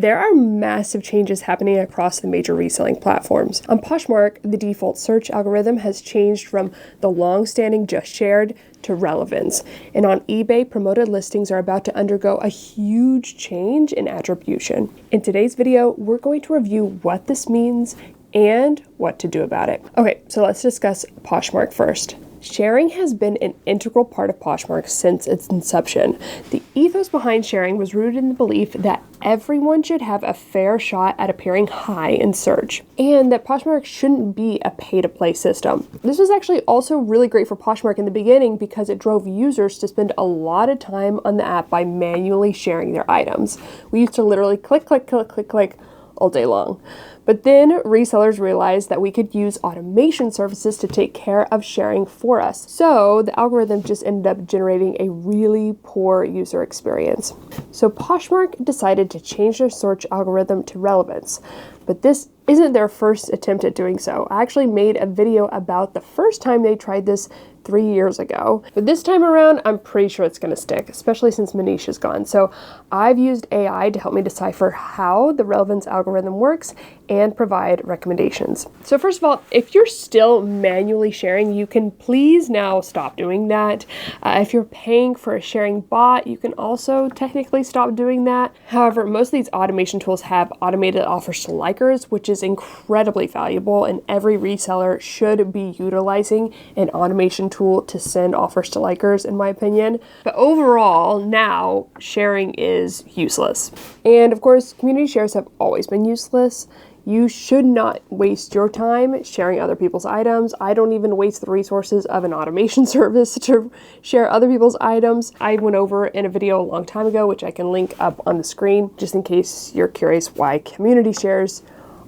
There are massive changes happening across the major reselling platforms. On Poshmark, the default search algorithm has changed from the long-standing just shared to relevance. And on eBay, promoted listings are about to undergo a huge change in attribution. In today's video, we're going to review what this means and what to do about it. Okay, so let's discuss Poshmark first. Sharing has been an integral part of Poshmark since its inception. The ethos behind sharing was rooted in the belief that everyone should have a fair shot at appearing high in search, and that Poshmark shouldn't be a pay-to-play system. This was actually also really great for Poshmark in the beginning because it drove users to spend a lot of time on the app by manually sharing their items. We used to literally click, click, click, click, click all day long. But then resellers realized that we could use automation services to take care of sharing for us. So the algorithm just ended up generating a really poor user experience. So Poshmark decided to change their search algorithm to relevance. But this isn't their first attempt at doing so. I actually made a video about the first time they tried this 3 years ago. But this time around, I'm pretty sure it's going to stick, especially since Manish is gone. So I've used AI to help me decipher how the relevance algorithm works and provide recommendations. So first of all, if you're still manually sharing, you can please now stop doing that. If you're paying for a sharing bot, you can also technically stop doing that. However, most of these automation tools have automated offers to likers, which is incredibly valuable, and every reseller should be utilizing an automation tool to send offers to likers, in my opinion. But overall, now sharing is useless. And of course, community shares have always been useless. You should not waste your time sharing other people's items. I don't even waste the resources of an automation service to share other people's items. I went over in a video a long time ago, which I can link up on the screen, just in case you're curious why community shares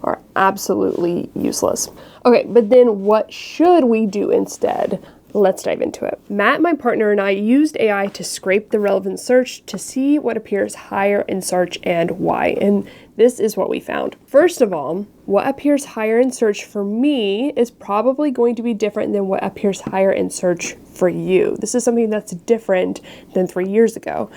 are absolutely useless. Okay, but then what should we do instead? Let's dive into it. Matt, my partner, and I used AI to scrape the relevant search to see what appears higher in search and why. And this is what we found. First of all, what appears higher in search for me is probably going to be different than what appears higher in search for you. This is something that's different than 3 years ago.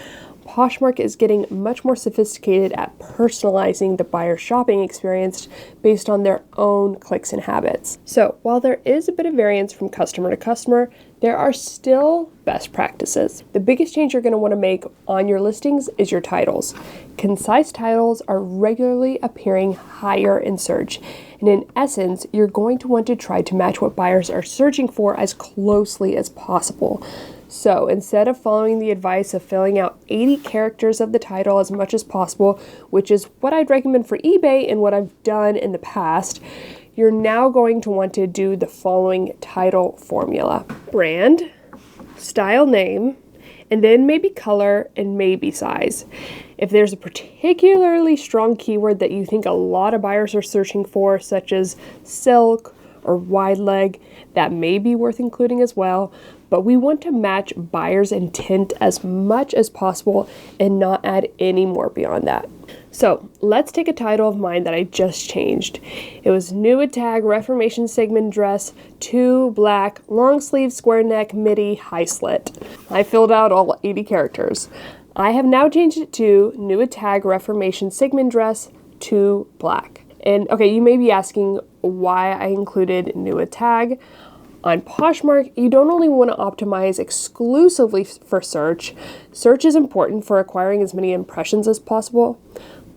Poshmark is getting much more sophisticated at personalizing the buyer shopping experience based on their own clicks and habits. So while there is a bit of variance from customer to customer, there are still best practices. The biggest change you're going to want to make on your listings is your titles. Concise titles are regularly appearing higher in search. And in essence, you're going to want to try to match what buyers are searching for as closely as possible. So instead of following the advice of filling out 80 characters of the title as much as possible, which is what I'd recommend for eBay and what I've done in the past, you're now going to want to do the following title formula: brand, style name, and then maybe color and maybe size. If there's a particularly strong keyword that you think a lot of buyers are searching for, such as silk or wide leg, that may be worth including as well. But we want to match buyers' intent as much as possible and not add any more beyond that. So let's take a title of mine that I just changed. It was New Tag Reformation Segment Dress, 2 black, long sleeve, square neck, midi, high slit. I filled out all 80 characters. I have now changed it to New Tag Reformation Segment Dress, 2 black. And okay, you may be asking why I included New Tag. On Poshmark, you don't only want to optimize exclusively for search. Search is important for acquiring as many impressions as possible,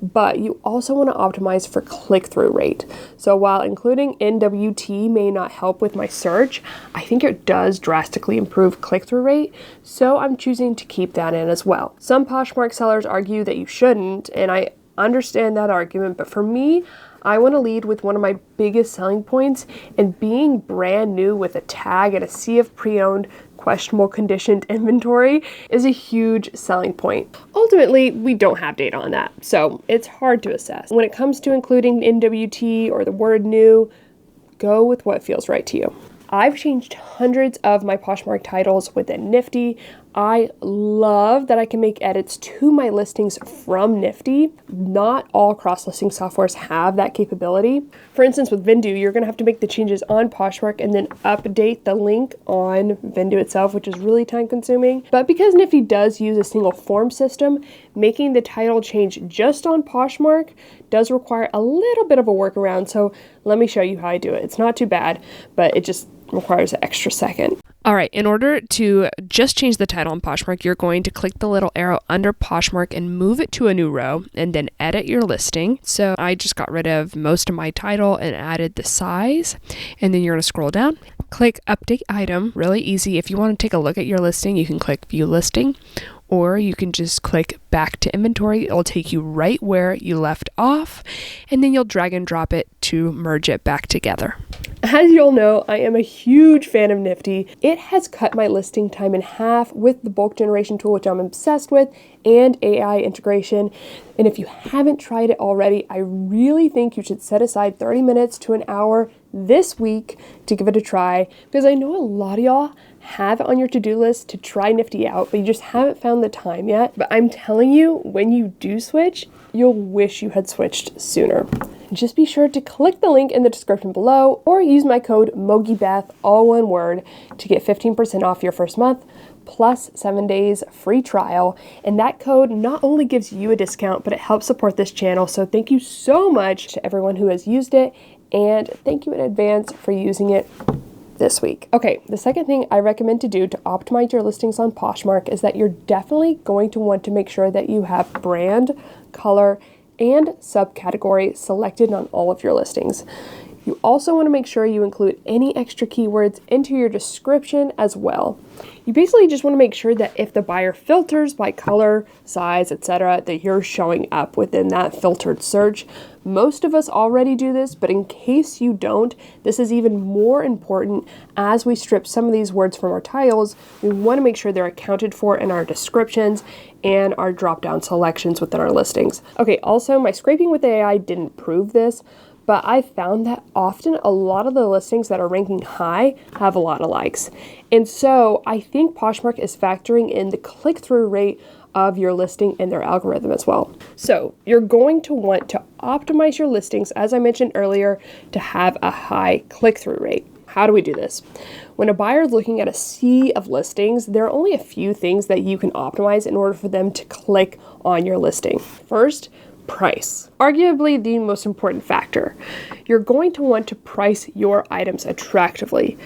but you also want to optimize for click-through rate. So while including NWT may not help with my search, I think it does drastically improve click-through rate, so I'm choosing to keep that in as well. Some Poshmark sellers argue that you shouldn't, and I understand that argument, but for me, I want to lead with one of my biggest selling points, and being brand new with a tag and a sea of pre-owned, questionable conditioned inventory is a huge selling point. Ultimately, we don't have data on that, so it's hard to assess. When it comes to including NWT or the word new, go with what feels right to you. I've changed hundreds of my Poshmark titles within Nifty. I love that I can make edits to my listings from Nifty. Not all cross-listing softwares have that capability. For instance, with Vindu, you're going to have to make the changes on Poshmark and then update the link on Vindu itself, which is really time-consuming. But because Nifty does use a single form system, making the title change just on Poshmark does require a little bit of a workaround. So let me show you how I do it. It's not too bad, but it just requires an extra second. All right, in order to just change the title on Poshmark, you're going to click the little arrow under Poshmark and move it to a new row and then edit your listing. So I just got rid of most of my title and added the size. And then you're going to scroll down, click update item, really easy. If you want to take a look at your listing, you can click view listing, or you can just click back to inventory. It'll take you right where you left off, and then you'll drag and drop it to merge it back together. As you'll know, I am a huge fan of Nifty. It has cut my listing time in half with the bulk generation tool, which I'm obsessed with, and AI integration. And if you haven't tried it already, I really think you should set aside 30 minutes to an hour this week to give it a try, because I know a lot of y'all have it on your to-do list to try Nifty out, but you just haven't found the time yet. But I'm telling you, when you do switch, you'll wish you had switched sooner. Just be sure to click the link in the description below or use my code MOGIBETH, all one word, to get 15% off your first month plus 7 days free trial. And that code not only gives you a discount, but it helps support this channel. So thank you so much to everyone who has used it, and thank you in advance for using it this week. Okay, the second thing I recommend to do to optimize your listings on Poshmark is that you're definitely going to want to make sure that you have brand, color, and subcategory selected on all of your listings. You also want to make sure you include any extra keywords into your description as well. You basically just want to make sure that if the buyer filters by color, size, etc., that you're showing up within that filtered search. Most of us already do this, but in case you don't, this is even more important. As we strip some of these words from our titles, we want to make sure they're accounted for in our descriptions and our drop-down selections within our listings. Okay, also, my scraping with AI didn't prove this, but I found that often a lot of the listings that are ranking high have a lot of likes. And so I think Poshmark is factoring in the click-through rate of your listing in their algorithm as well. So you're going to want to optimize your listings, as I mentioned earlier, to have a high click-through rate. How do we do this? When a buyer is looking at a sea of listings, there are only a few things that you can optimize in order for them to click on your listing. First, price. Arguably the most important factor. You're going to want to price your items attractively.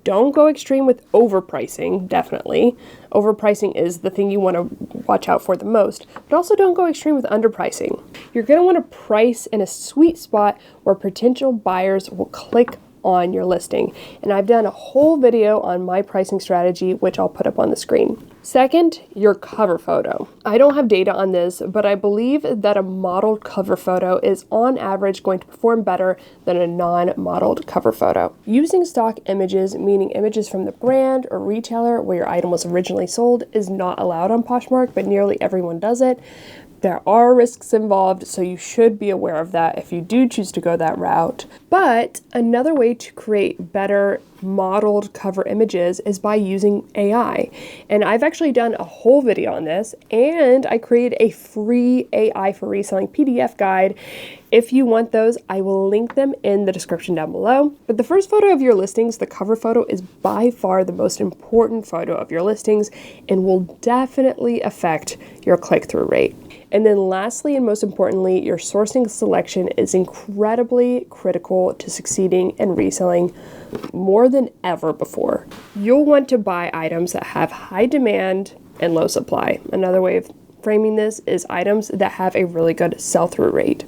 Don't go extreme with overpricing, definitely. Overpricing is the thing you want to watch out for the most, but also don't go extreme with underpricing. You're going to want to price in a sweet spot where potential buyers will click on your listing. And I've done a whole video on my pricing strategy, which I'll put up on the screen. Second, your cover photo. I don't have data on this, but I believe that a modeled cover photo is on average going to perform better than a non-modeled cover photo. Using stock images, meaning images from the brand or retailer where your item was originally sold, is not allowed on Poshmark, but nearly everyone does it. There are risks involved, so you should be aware of that if you do choose to go that route. But another way to create better modeled cover images is by using AI. And I've actually done a whole video on this, and I created a free AI for reselling PDF guide. If you want those, I will link them in the description down below. But the first photo of your listings, the cover photo, is by far the most important photo of your listings and will definitely affect your click-through rate. And then lastly, and most importantly, your sourcing selection is incredibly critical to succeeding in reselling more than ever before. You'll want to buy items that have high demand and low supply. Another way of framing this is items that have a really good sell-through rate.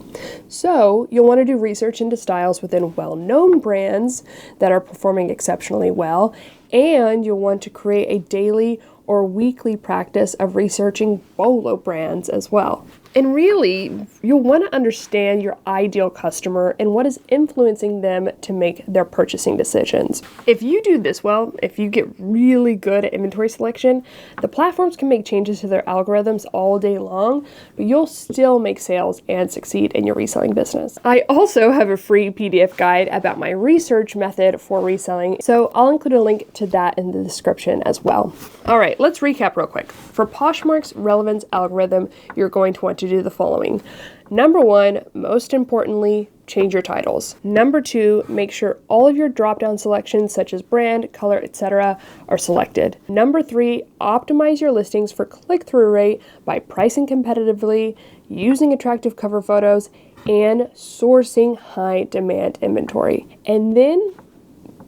So you'll want to do research into styles within well-known brands that are performing exceptionally well, and you'll want to create a daily or weekly practice of researching BOLO brands as well. And really, you'll want to understand your ideal customer and what is influencing them to make their purchasing decisions. If you do this well, if you get really good at inventory selection, the platforms can make changes to their algorithms all day long, but you'll still make sales and succeed in your reselling business. I also have a free PDF guide about my research method for reselling, so I'll include a link to that in the description as well. All right, let's recap real quick. For Poshmark's relevance algorithm, you're going to want to do the following. Number 1, most importantly, change your titles. Number 2, make sure all of your drop-down selections such as brand, color, etc. are selected. Number 3, optimize your listings for click-through rate by pricing competitively, using attractive cover photos, and sourcing high-demand inventory. And then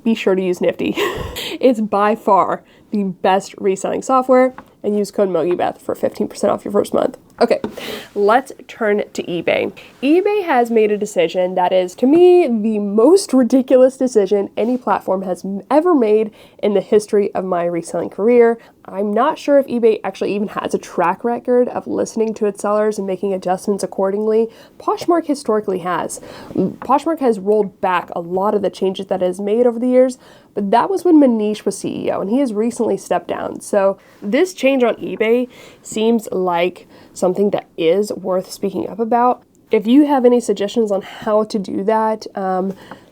be sure to use Nifty. It's by far the best reselling software, and use code MOGIBETH for 15% off your first month. Okay, let's turn to eBay. eBay has made a decision that is, to me, the most ridiculous decision any platform has ever made in the history of my reselling career. I'm not sure if eBay actually even has a track record of listening to its sellers and making adjustments accordingly. Poshmark historically has. Poshmark has rolled back a lot of the changes that it has made over the years, but that was when Manish was CEO, and he has recently stepped down. So this change on eBay seems like something that is worth speaking up about. If you have any suggestions on how to do that,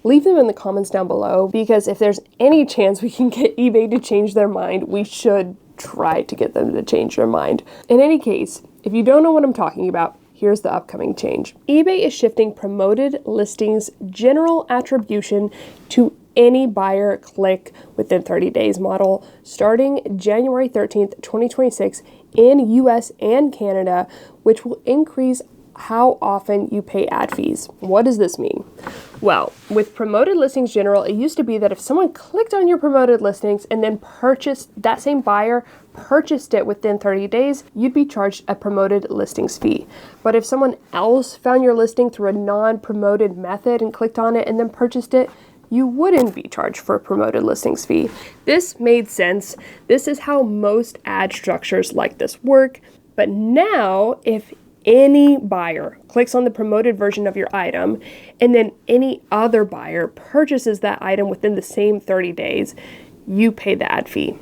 leave them in the comments down below, because if there's any chance we can get eBay to change their mind, we should try to get them to change their mind. In any case, if you don't know what I'm talking about, here's the upcoming change. eBay is shifting promoted listings general attribution to any buyer click within 30 days model starting January 13th, 2026 in US and Canada, which will increase how often you pay ad fees. What does this mean? Well, with promoted listings general, it used to be that if someone clicked on your promoted listings and then that same buyer purchased it within 30 days, you'd be charged a promoted listings fee. But if someone else found your listing through a non-promoted method and clicked on it and then purchased it, you wouldn't be charged for a promoted listings fee. This made sense. This is how most ad structures like this work. But now, if any buyer clicks on the promoted version of your item and then any other buyer purchases that item within the same 30 days, you pay the ad fee.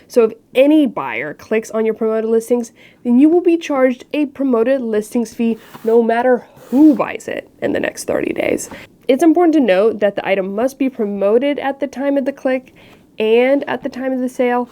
So if any buyer clicks on your promoted listings, then you will be charged a promoted listings fee no matter who buys it in the next 30 days. It's important to note that the item must be promoted at the time of the click and at the time of the sale,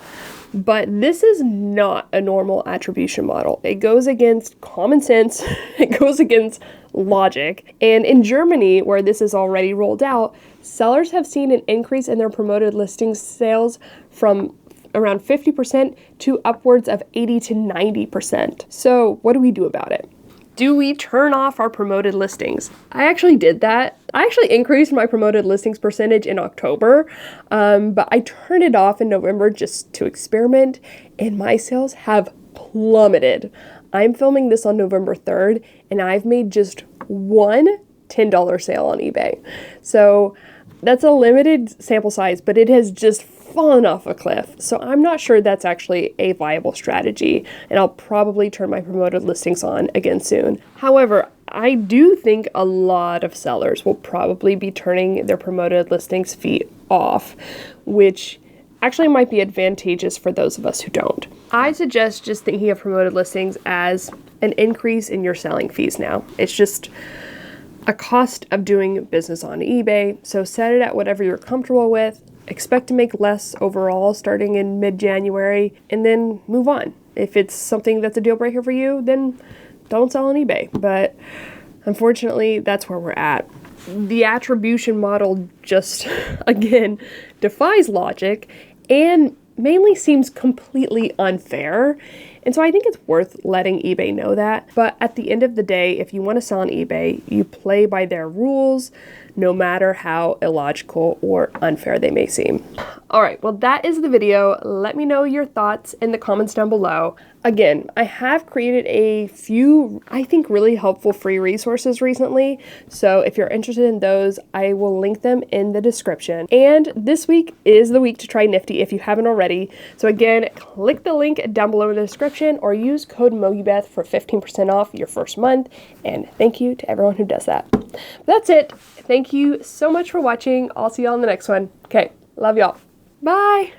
but this is not a normal attribution model. It goes against common sense, it goes against logic, and in Germany, where this is already rolled out, sellers have seen an increase in their promoted listings sales from around 50% to upwards of 80 to 90%. So what do we do about it? Do we turn off our promoted listings? I actually did that. I actually increased my promoted listings percentage in October, but I turned it off in November just to experiment, and my sales have plummeted. I'm filming this on November 3rd, and I've made just one $10 sale on eBay. So that's a limited sample size, but it has just fallen off a cliff. So I'm not sure that's actually a viable strategy, and I'll probably turn my promoted listings on again soon. However, I do think a lot of sellers will probably be turning their promoted listings fee off, which actually might be advantageous for those of us who don't. I suggest just thinking of promoted listings as an increase in your selling fees now. It's just a cost of doing business on eBay, so set it at whatever you're comfortable with. Expect to make less overall starting in mid-January, and then move on. If it's something that's a deal breaker for you, then don't sell on eBay. But unfortunately, that's where we're at. The attribution model just, again, defies logic and mainly seems completely unfair. And so I think it's worth letting eBay know that. But at the end of the day, if you want to sell on eBay, you play by their rules, no matter how illogical or unfair they may seem. All right, well, that is the video. Let me know your thoughts in the comments down below. Again, I have created a few, I think, really helpful free resources recently. So if you're interested in those, I will link them in the description. And this week is the week to try Nifty if you haven't already. So again, click the link down below in the description description or use code MOGIBETH for 15% off your first month. And thank you to everyone who does that. But that's it. Thank you so much for watching. I'll see y'all in the next one. Okay, love y'all. Bye.